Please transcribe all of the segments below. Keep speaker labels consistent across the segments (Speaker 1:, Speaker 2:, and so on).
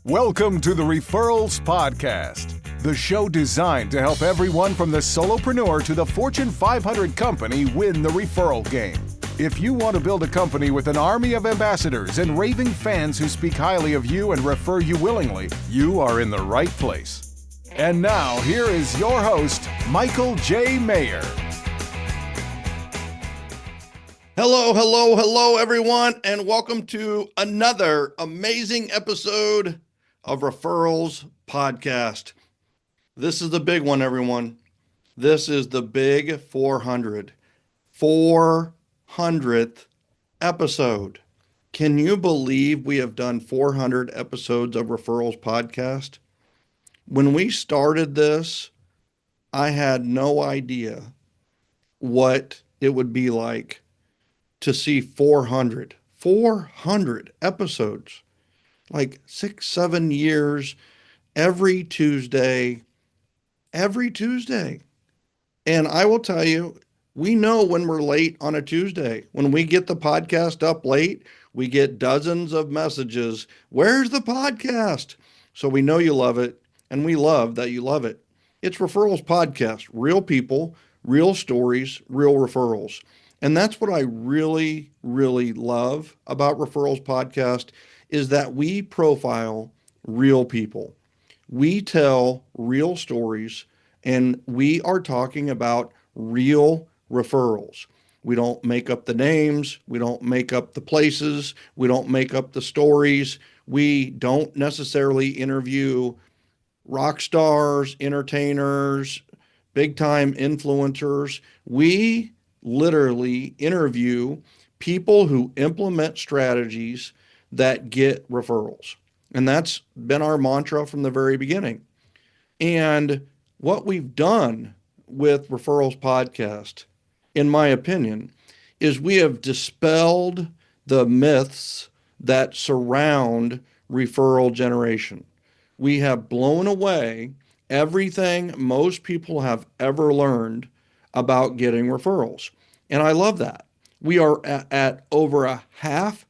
Speaker 1: Welcome to the Referrals Podcast, the show designed to help everyone from the solopreneur to the Fortune 500 company win the referral game. If you want to build a company with an army of ambassadors and raving fans who speak highly of you and refer you willingly, you are in the right place. And now, here is your host, Michael J. Maher.
Speaker 2: Hello, everyone, and welcome to another amazing episode of Referrals Podcast. This is the big one, everyone. This is the big 400th episode. Can you believe we have done 400 episodes of Referrals Podcast? When we started this, I had no idea what it would be like to see 400 episodes, like 6-7 years, every Tuesday. And I will tell you, we know when we're late on a Tuesday. When we get the podcast up late, we get dozens of messages. Where's the podcast? So we know you love it, and we love that you love it. It's Referrals Podcast, real people, real stories, real referrals. And that's what I really, really love about Referrals Podcast is that we profile real people. We tell real stories, and we are talking about real referrals. We don't make up the names. We don't make up the places. We don't make up the stories. We don't necessarily interview rock stars, entertainers, big-time influencers. We literally interview people who implement strategies that get referrals. And that's been our mantra from the very beginning. And what we've done with Referrals Podcast, in my opinion, is we have dispelled the myths that surround referral generation. We have blown away everything most people have ever learned about getting referrals. And I love that. We are at over 500,000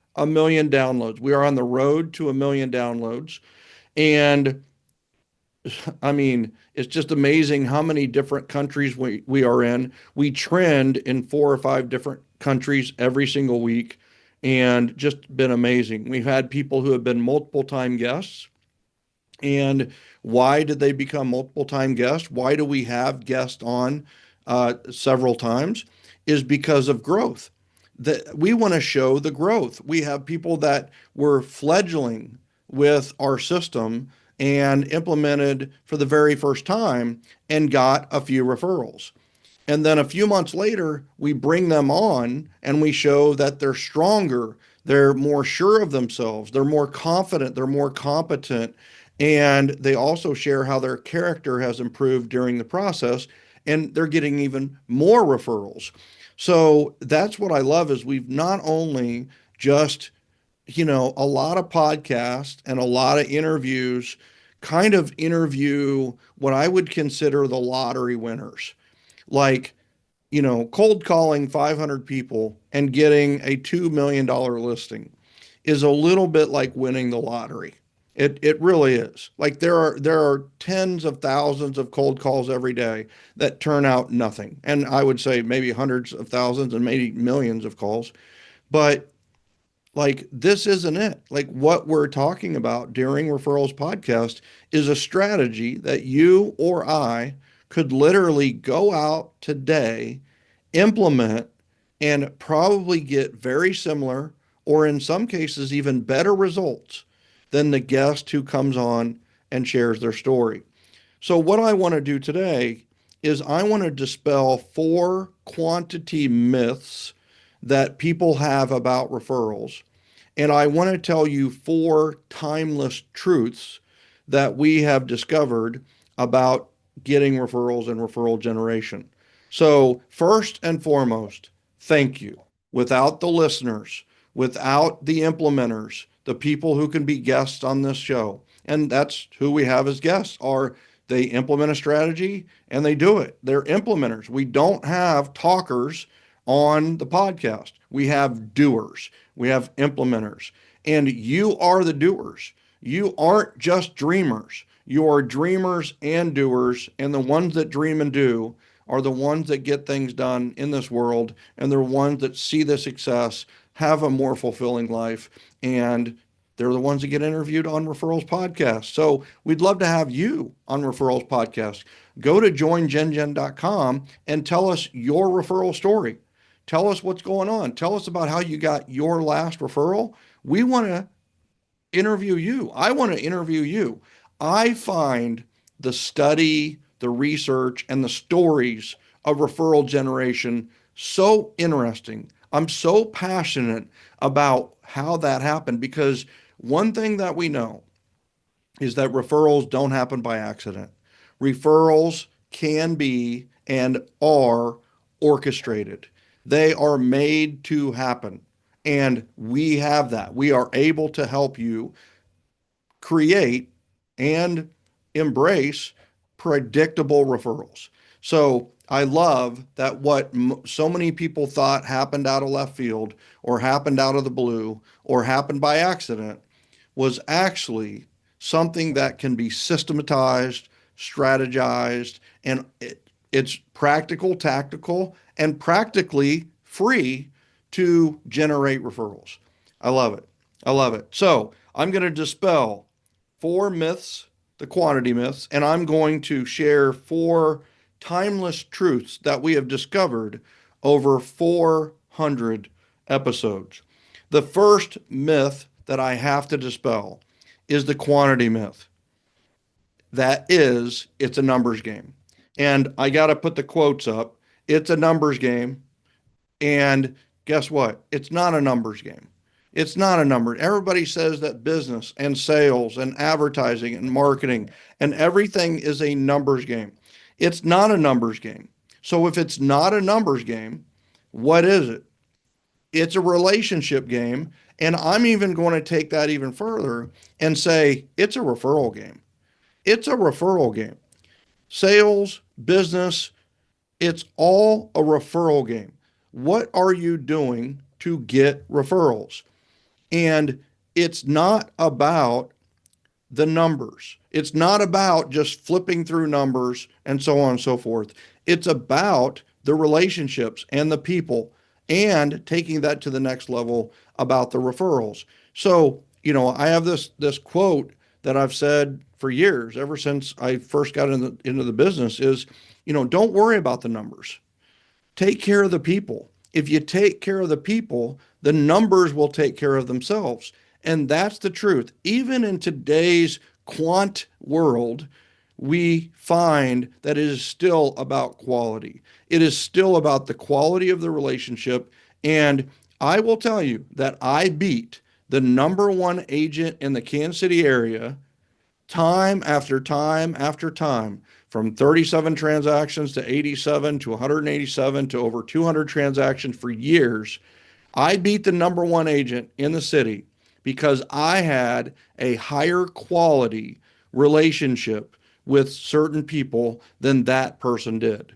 Speaker 2: downloads. We are on the road to 1 million downloads. And I mean, it's just amazing how many different countries we are in. We trend in 4 or 5 different countries every single week, and just been amazing. We've had people who have been multiple time guests. And why did they become multiple time guests? Why do we have guests on several times? Is because of growth. That we want to show the growth. We have people that were fledgling with our system and implemented for the very first time and got a few referrals. And then a few months later, we bring them on and we show that they're stronger, they're more sure of themselves, they're more confident, they're more competent, and they also share how their character has improved during the process, and they're getting even more referrals. So that's what I love is we've not only just, a lot of podcasts and a lot of interviews kind of interview what I would consider the lottery winners, like, cold calling 500 people and getting a $2 million listing is a little bit like winning the lottery. It really is. Like there are tens of thousands of cold calls every day that turn out nothing. And I would say maybe hundreds of thousands and maybe millions of calls. But like this isn't it. Like what we're talking about during Referrals Podcast is a strategy that you or I could literally go out today, implement, and probably get very similar, or in some cases even better results than the guest who comes on and shares their story. So what I want to do today is I want to dispel 4 quantity myths that people have about referrals. And I want to tell you 4 timeless truths that we have discovered about getting referrals and referral generation. So first and foremost, thank you. Without the listeners, without the implementers, the people who can be guests on this show, and that's who we have as guests, are they implement a strategy and they do it. They're implementers. We don't have talkers on the podcast. We have doers. We have implementers. And you are the doers. You aren't just dreamers. You are dreamers and doers, and the ones that dream and do are the ones that get things done in this world, and they're ones that see the success, have a more fulfilling life, and they're the ones that get interviewed on Referrals Podcast. So we'd love to have you on Referrals Podcast. Go to joingengen.com and tell us your referral story. Tell us what's going on. Tell us about how you got your last referral. We want to interview you. I want to interview you. I find the study, the research, and the stories of referral generation so interesting. I'm so passionate about how that happened because one thing that we know is that referrals don't happen by accident. Referrals can be and are orchestrated. They are made to happen. And we have that. We are able to help you create and embrace predictable referrals. So I love that what so many people thought happened out of left field or happened out of the blue or happened by accident was actually something that can be systematized, strategized, and it's practical, tactical, and practically free to generate referrals. I love it. I love it. So I'm going to dispel 4 myths, the quantity myths, and I'm going to share 4 timeless truths that we have discovered over 400 episodes. The first myth that I have to dispel is the quantity myth. That is, it's a numbers game. And I got to put the quotes up. It's a numbers game. And guess what? It's not a numbers game. It's not a number. Everybody says that business and sales and advertising and marketing and everything is a numbers game. It's not a numbers game. So if it's not a numbers game, what is it? It's a relationship game. And I'm even going to take that even further and say it's a referral game. It's a referral game. Sales, business, it's all a referral game. What are you doing to get referrals? And it's not about the numbers. It's not about just flipping through numbers and so on and so forth. It's about the relationships and the people and taking that to the next level about the referrals. So, I have this quote that I've said for years, ever since I first got into the business is, don't worry about the numbers. Take care of the people. If you take care of the people, the numbers will take care of themselves. And that's the truth. Even in today's quant world, we find that it is still about quality. It is still about the quality of the relationship. And I will tell you that I beat the number one agent in the Kansas City area time after time after time, from 37 transactions to 87 to 187 to over 200 transactions for years. I beat the number one agent in the city because I had a higher quality relationship with certain people than that person did.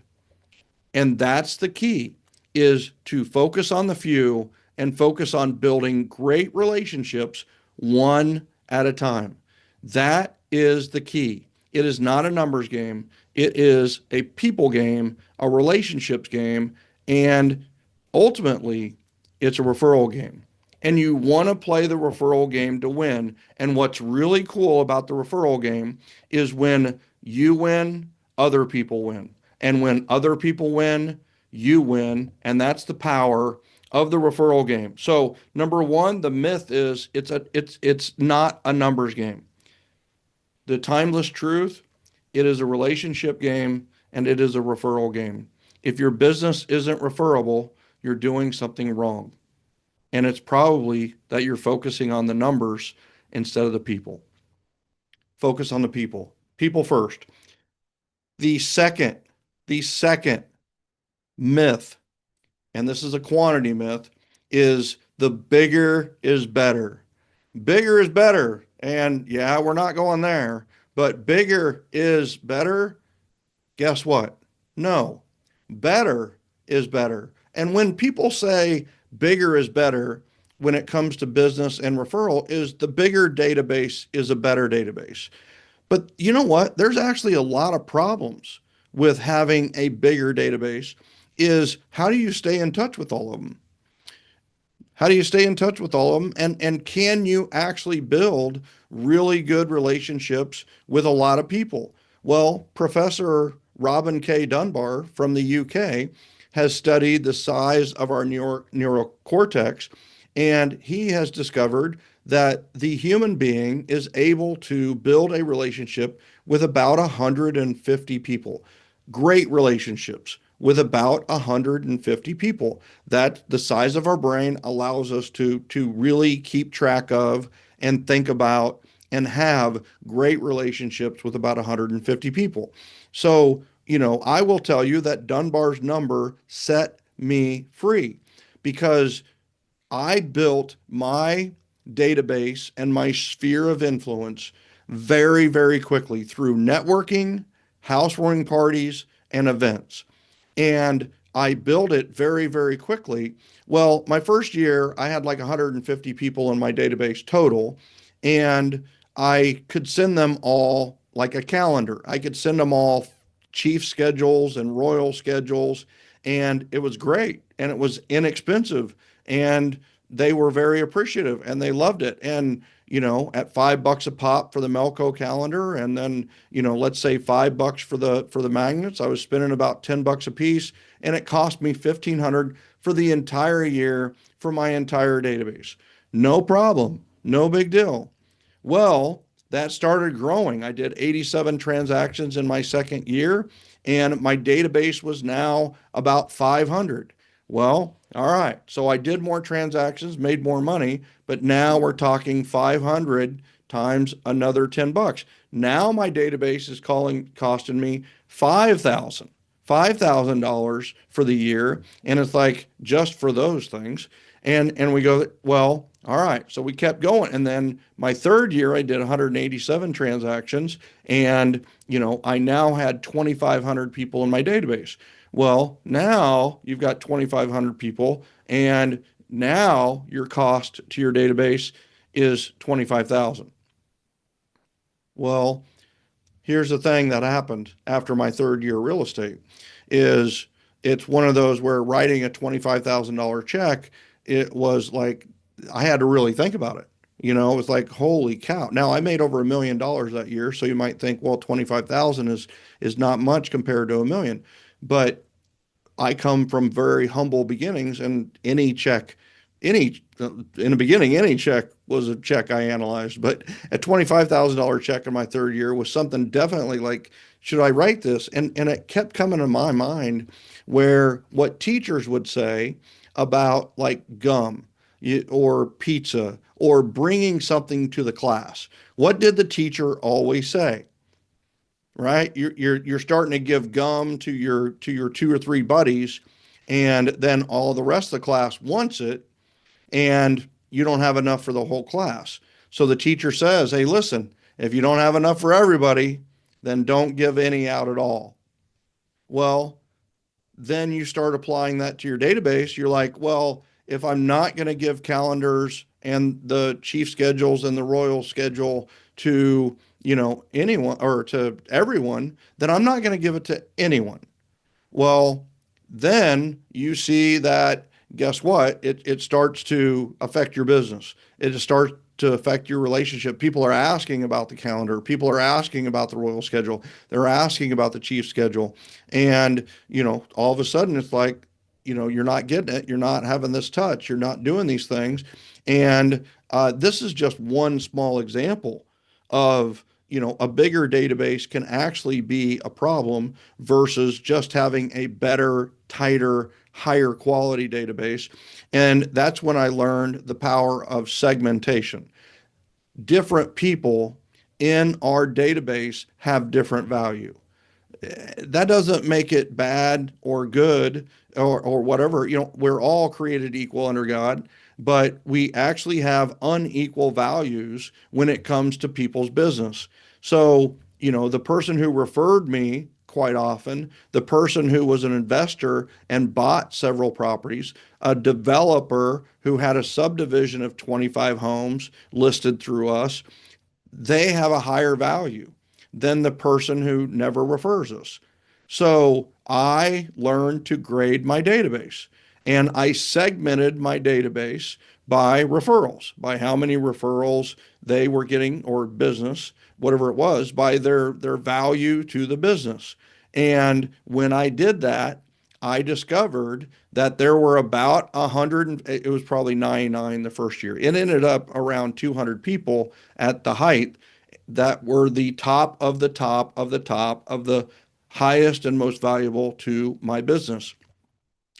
Speaker 2: And that's the key, is to focus on the few and focus on building great relationships one at a time. That is the key. It is not a numbers game. It is a people game, a relationships game, and ultimately it's a referral game. And you want to play the referral game to win. And what's really cool about the referral game is when you win, other people win. And when other people win, you win. And that's the power of the referral game. So number one, the myth is it's not a numbers game. The timeless truth, it is a relationship game and it is a referral game. If your business isn't referable, you're doing something wrong. And it's probably that you're focusing on the numbers instead of the people. Focus on the people. People first. The second, the second myth, and this is a quantity myth, is the bigger is better. Bigger is better. And yeah, we're not going there, but bigger is better. Guess what? No, better is better. And when people say bigger is better, when it comes to business and referral is the bigger database is a better database. But you know what? There's actually a lot of problems with having a bigger database. Is how do you stay in touch with all of them? How do you stay in touch with all of them? And can you actually build really good relationships with a lot of people? Well, Professor Robin K. Dunbar from the UK has studied the size of our neural cortex, and he has discovered that the human being is able to build a relationship with about 150 people. Great relationships with about 150 people. That the size of our brain allows us to really keep track of and think about and have great relationships with about 150 people. So, I will tell you that Dunbar's number set me free because I built my database and my sphere of influence very, very quickly through networking, housewarming parties, and events. And I built it very, very quickly. Well, my first year, I had like 150 people in my database total, and I could send them all like a calendar. I could send them all chief schedules and royal schedules, and it was great and it was inexpensive. And they were very appreciative and they loved it. And, at $5 a pop for the Melco calendar, and then, let's say $5 for the magnets, I was spending about $10 a piece, and it cost me 1,500 for the entire year for my entire database. No problem, no big deal. Well, that started growing. I did 87 transactions in my second year, and my database was now about 500. Well, all right. So I did more transactions, made more money, but now we're talking 500 times another $10. Now my database is costing me 5,000. $5,000 for the year, and it's like just for those things. And we go, well, all right. So we kept going. And then my third year, I did 187 transactions. And, I now had 2,500 people in my database. Well, now you've got 2,500 people. And now your cost to your database is 25,000. Well, here's the thing that happened after my third year real estate is it's one of those where writing a $25,000 check, it was like I had to really think about it. It was like, holy cow. Now I made over $1 million that year. So you might think, well, 25,000 is not much compared to $1 million. But I come from very humble beginnings, and any in the beginning, any check was a check I analyzed. But a $25,000 check in my third year was something definitely like, should I write this? And it kept coming to my mind where what teachers would say about like gum or pizza or bringing something to the class. What did the teacher always say? Right? You're starting to give gum to your two or three buddies, and then all the rest of the class wants it, and you don't have enough for the whole class. So the teacher says, "Hey, listen, if you don't have enough for everybody, then don't give any out at all." Well, then you start applying that to your database. You're like, well, if I'm not going to give calendars and the chief schedules and the royal schedule to, anyone or to everyone, then I'm not going to give it to anyone. Well, then you see that, guess what? It starts to affect your business. It starts to affect your relationship. People are asking about the calendar. People are asking about the royal schedule. They're asking about the chief schedule. And, all of a sudden it's like, you're not getting it. You're not having this touch. You're not doing these things. And this is just one small example of, a bigger database can actually be a problem versus just having a better, tighter, higher quality database. And that's when I learned the power of segmentation. Different people in our database have different value. That doesn't make it bad or good or whatever. We're all created equal under God, but we actually have unequal values when it comes to people's business. So, the person who referred me quite often, the person who was an investor and bought several properties, a developer who had a subdivision of 25 homes listed through us, they have a higher value than the person who never refers us. So I learned to grade my database, and I segmented my database by referrals, by how many referrals they were getting, or business, whatever it was, by their value to the business. And when I did that, I discovered that there were about 100, it was probably 99 the first year. It ended up around 200 people at the height that were the top of the top of the top of the highest and most valuable to my business.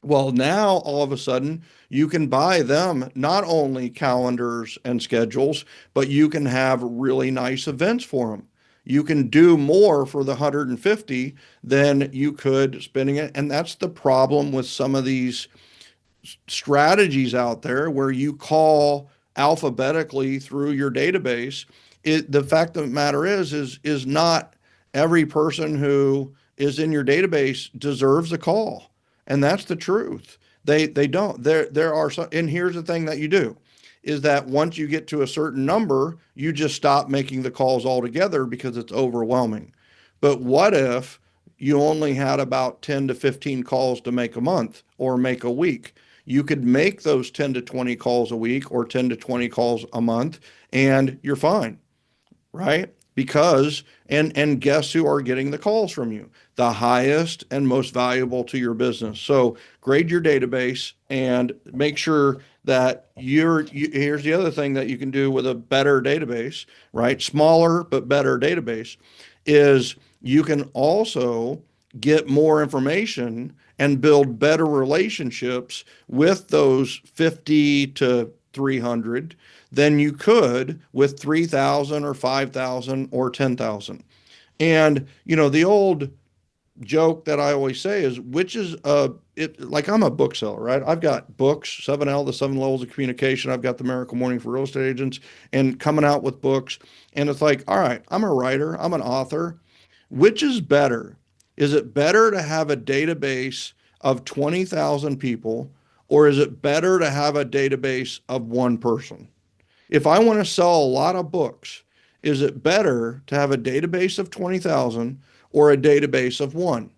Speaker 2: Well, now all of a sudden you can buy them not only calendars and schedules, but you can have really nice events for them. You can do more for the 150 than you could spending it. And that's the problem with some of these strategies out there where you call alphabetically through your database. The fact of the matter is not every person who is in your database deserves a call. And that's the truth. They don't. There are some, and here's the thing that you do is that once you get to a certain number, you just stop making the calls altogether because it's overwhelming. But what if you only had about 10 to 15 calls to make a month or make a week? You could make those 10 to 20 calls a week or 10 to 20 calls a month, and you're fine, right? Because and guess who are getting the calls from you? The highest and most valuable to your business. So grade your database and make sure that here's the other thing that you can do with a better database, right? Smaller but better database is you can also get more information and build better relationships with those 50 to 300 than you could with 3,000 or 5,000 or 10,000. And, the old joke that I always say is, which is like I'm a bookseller, right? I've got books, 7L, the 7 levels of communication. I've got the Miracle Morning for real estate agents and coming out with books. And it's like, all right, I'm a writer, I'm an author. Which is better? Is it better to have a database of 20,000 people, or is it better to have a database of one person? If I want to sell a lot of books, is it better to have a database of 20,000 or a database of one?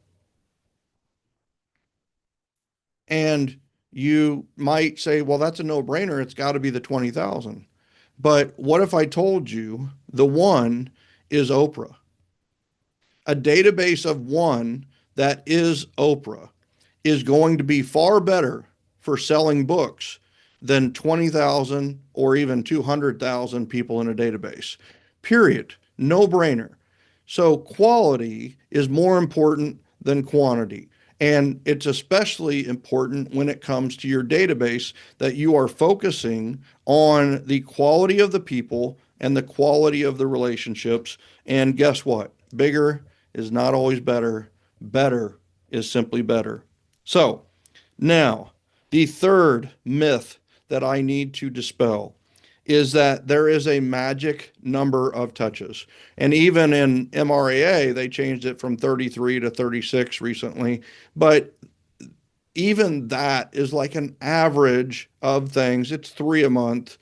Speaker 2: And you might say, well, that's a no-brainer. It's got to be the 20,000. But what if I told you the one is Oprah? A database of one that is Oprah is going to be far better for selling books than 20,000 or even 200,000 people in a database. Period. No brainer. So quality is more important than quantity. And it's especially important when it comes to your database that you are focusing on the quality of the people and the quality of the relationships. And guess what? Bigger is not always better. Better is simply better. So now, the third myth that I need to dispel is that there is a magic number of touches. And even in MRAA, they changed it from 33 to 36 recently. But even that is like an average of things. It's 3 a month,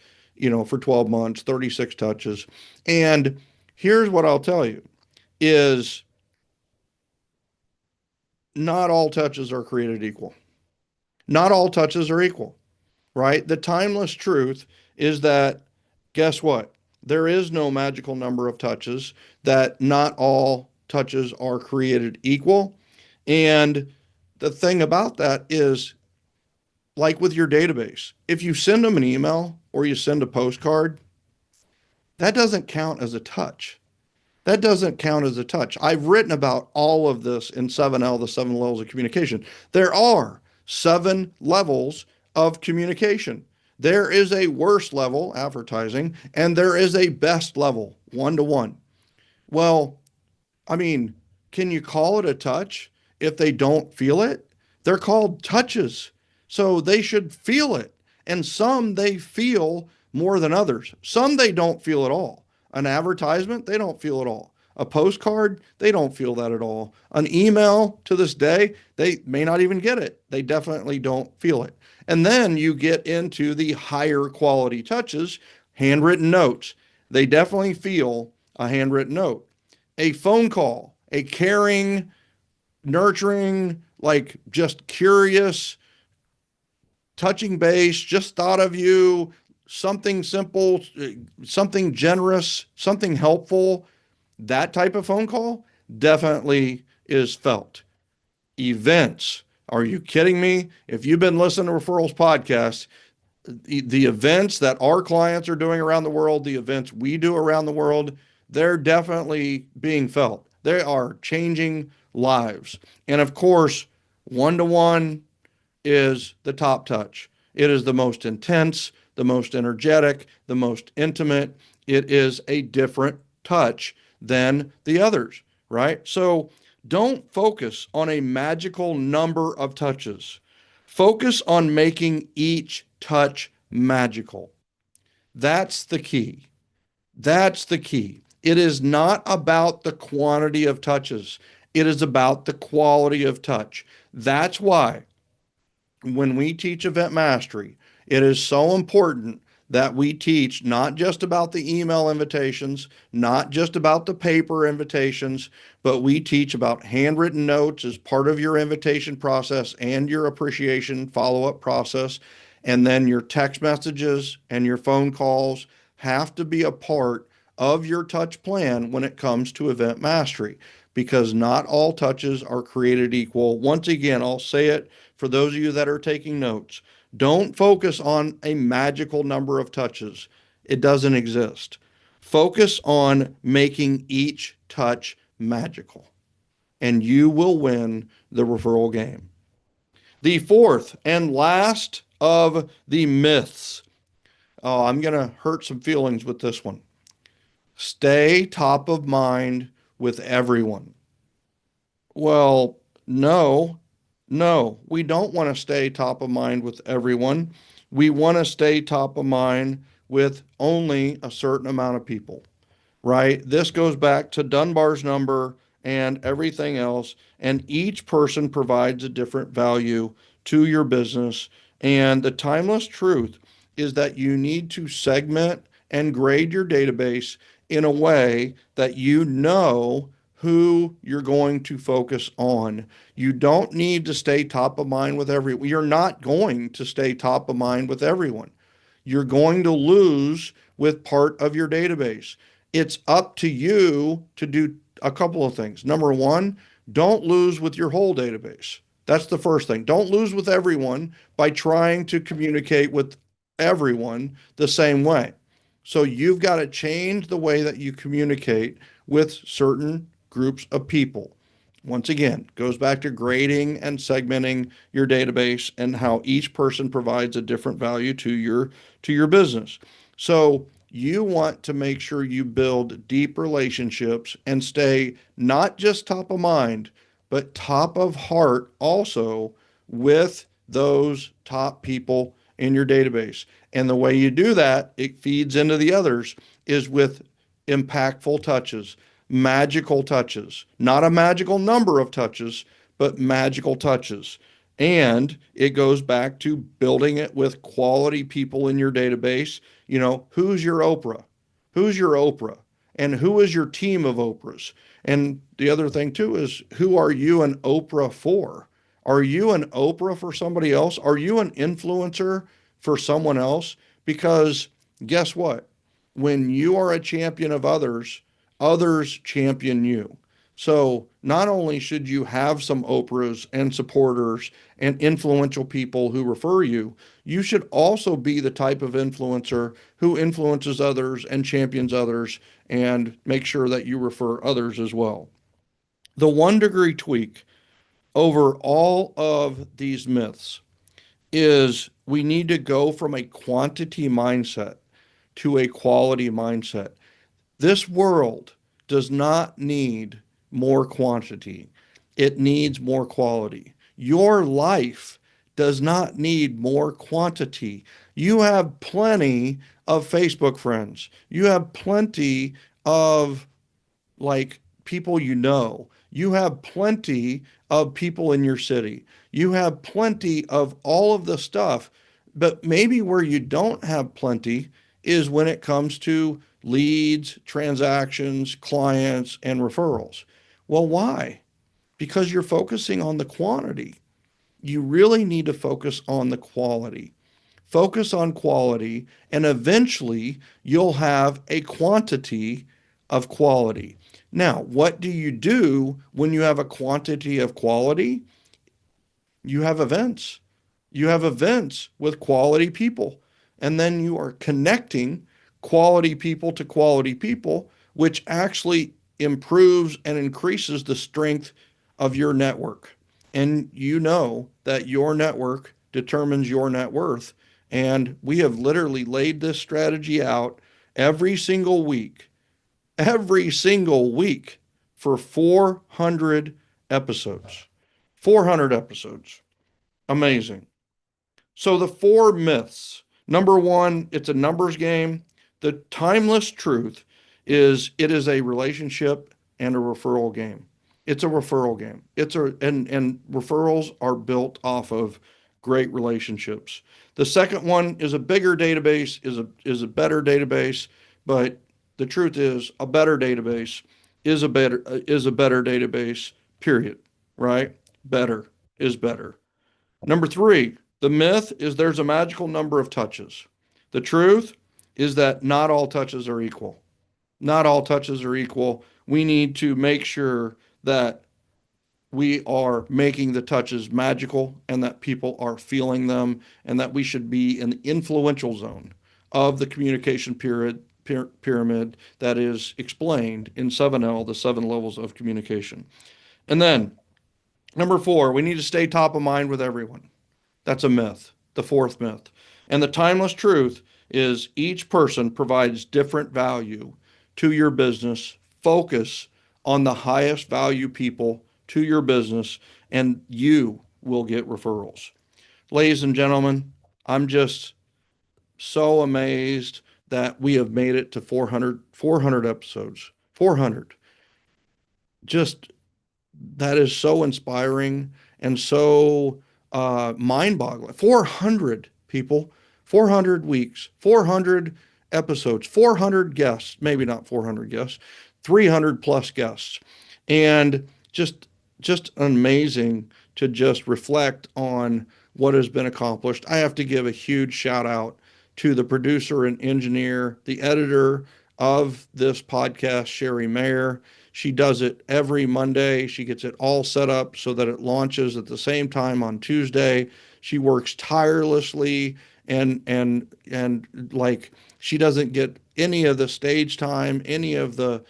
Speaker 2: for 12 months, 36 touches. And here's what I'll tell you is not all touches are created equal. Not all touches are equal, right? The timeless truth is that, guess what? There is no magical number of touches, that not all touches are created equal. And the thing about that is, like with your database, if you send them an email or you send a postcard, that doesn't count as a touch. That doesn't count as a touch. I've written about all of this in 7L, the 7 levels of communication. There are 7 levels of communication. There is a worst level, advertising, and there is a best level, 1-to-1. Well, can you call it a touch if they don't feel it? They're called touches. So they should feel it. And some they feel more than others. Some they don't feel at all. An advertisement, they don't feel at all. A postcard, they don't feel that at all. An email to this day, they may not even get it. They definitely don't feel it. And then you get into the higher quality touches, handwritten notes. They definitely feel a handwritten note. A phone call, a caring, nurturing, like just curious, touching base, just thought of you, something simple, something generous, something helpful, that type of phone call definitely is felt. Events. Are you kidding me? If you've been listening to Referrals podcast, the events that our clients are doing around the world, the events we do around the world, they're definitely being felt. They are changing lives. And of course, one to one is the top touch. It is the most intense, the most energetic, the most intimate. It is a different touch than the others, right? So don't focus on a magical number of touches. Focus on making each touch magical. That's the key. That's the key. It is not about the quantity of touches. It is about the quality of touch. That's why when we teach event mastery, it is so important that we teach not just about the email invitations, not just about the paper invitations, but we teach about handwritten notes as part of your invitation process and your appreciation follow-up process. And then your text messages and your phone calls have to be a part of your touch plan when it comes to event mastery, because not all touches are created equal. Once again, I'll say it for those of you that are taking notes. Don't focus on a magical number of touches. It doesn't exist. Focus on making each touch magical, and you will win the referral game. The fourth and last of the myths. Oh, I'm going to hurt some feelings with this one. Stay top of mind with everyone. Well, no, we don't want to stay top of mind with everyone. We want to stay top of mind with only a certain amount of people, right? This goes back to Dunbar's number and everything else. And each person provides a different value to your business. And the timeless truth is that you need to segment and grade your database in a way that you know who you're going to focus on. You don't need to stay top of mind with everyone. You're not going to stay top of mind with everyone. You're going to lose with part of your database. It's up to you to do a couple of things. Number one, don't lose with your whole database. That's the first thing. Don't lose with everyone by trying to communicate with everyone the same way. So you've got to change the way that you communicate with certain groups of people. Once again, goes back to grading and segmenting your database and how each person provides a different value to your business. So you want to make sure you build deep relationships and stay not just top of mind, but top of heart also with those top people in your database. And the way you do that, it feeds into the others, is with impactful touches, magical touches, not a magical number of touches, but magical touches. And it goes back to building it with quality people in your database. You know, who's your Oprah? Who's your Oprah? And who is your team of Oprahs? And the other thing too is, who are you an Oprah for? Are you an Oprah for somebody else? Are you an influencer for someone else? Because guess what? When you are a champion of others, others champion you. So not only should you have some Oprahs and supporters and influential people who refer you, you should also be the type of influencer who influences others and champions others and make sure that you refer others as well. The 1 degree tweak over all of these myths is we need to go from a quantity mindset to a quality mindset. This world does not need more quantity. It needs more quality. Your life does not need more quantity. You have plenty of Facebook friends. You have plenty of like people you know. You have plenty of people in your city. You have plenty of all of the stuff. But maybe where you don't have plenty is when it comes to leads, transactions, clients, and referrals. Well, why? Because you're focusing on the quantity. You really need to focus on the quality. Focus on quality, and eventually you'll have a quantity of quality. Now, what do you do when you have a quantity of quality? You have events. You have events with quality people, and then you are connecting quality people, which actually improves and increases the strength of your network. And you know that your network determines your net worth. And we have literally laid this strategy out every single week for 400 episodes. 400 episodes. Amazing. So the four myths. Number one, it's a numbers game. The timeless truth is it is a relationship and a referral game. It's a referral game. And referrals are built off of great relationships. The second one is a bigger database, is a better database, but the truth is a better database is a better database, period. Right? Better is better. Number three, the myth is there's a magical number of touches. The truth is that not all touches are equal. Not all touches are equal. We need to make sure that we are making the touches magical and that people are feeling them, and that we should be in the influential zone of the communication pyramid that is explained in 7L, the seven levels of communication. And then number four, we need to stay top of mind with everyone. That's a myth, the fourth myth. And the timeless truth is each person provides different value to your business. Focus on the highest value people to your business, and you will get referrals. Ladies and gentlemen, I'm just so amazed that we have made it to 400 episodes. 400. Just that is so inspiring and so mind-boggling. 400 people, 400 weeks, 400 episodes, 400 guests, maybe not 400 guests, 300 plus guests. And just amazing to just reflect on what has been accomplished. I have to give a huge shout out to the producer and engineer, the editor of this podcast, Sherry Maher. She does it every Monday. She gets it all set up so that it launches at the same time on Tuesday. She works tirelessly, and like she doesn't get any of the stage time, any of the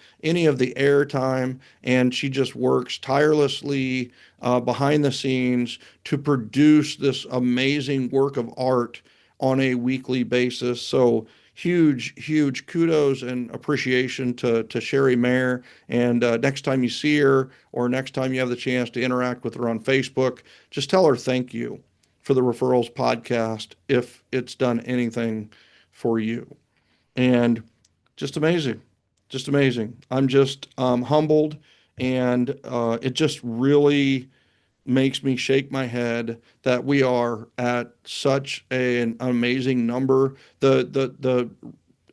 Speaker 2: air time, and she just works tirelessly behind the scenes to produce this amazing work of art on a weekly basis. So huge kudos and appreciation to Sherry Maher. And next time you see her, or next time you have the chance to interact with her on Facebook, just tell her thank you for the Referrals podcast if it's done anything for you. And just amazing, just amazing. I'm just humbled, and it just really makes me shake my head that we are at such an amazing number. The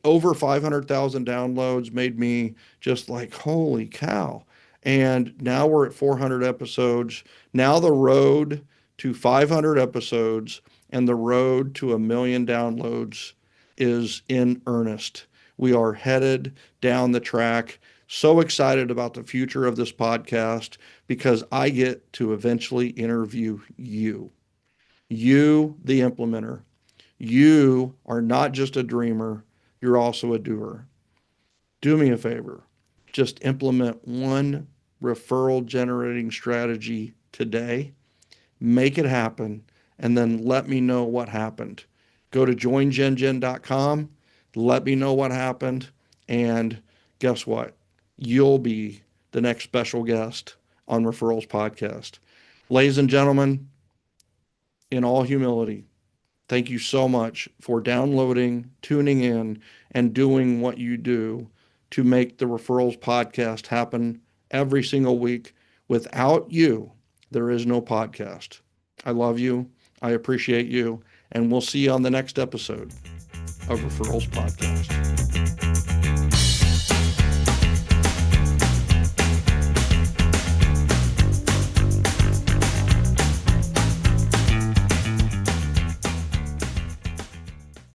Speaker 2: over 500,000 downloads made me just like, holy cow. And now we're at 400 episodes. Now the road to 500 episodes and the road to 1 million downloads is in earnest. We are headed down the track. So excited about the future of this podcast because I get to eventually interview you. You, the implementer. You are not just a dreamer, you're also a doer. Do me a favor. Just implement one referral generating strategy today. Make it happen, and then let me know what happened. Go to joingengen.com. Let me know what happened, and guess what? You'll be the next special guest on Referrals Podcast. Ladies and gentlemen, in all humility, thank you so much for downloading, tuning in, and doing what you do to make the Referrals Podcast happen every single week. Without you, there is no podcast. I love you. I appreciate you. And we'll see you on the next episode of Referrals Podcast.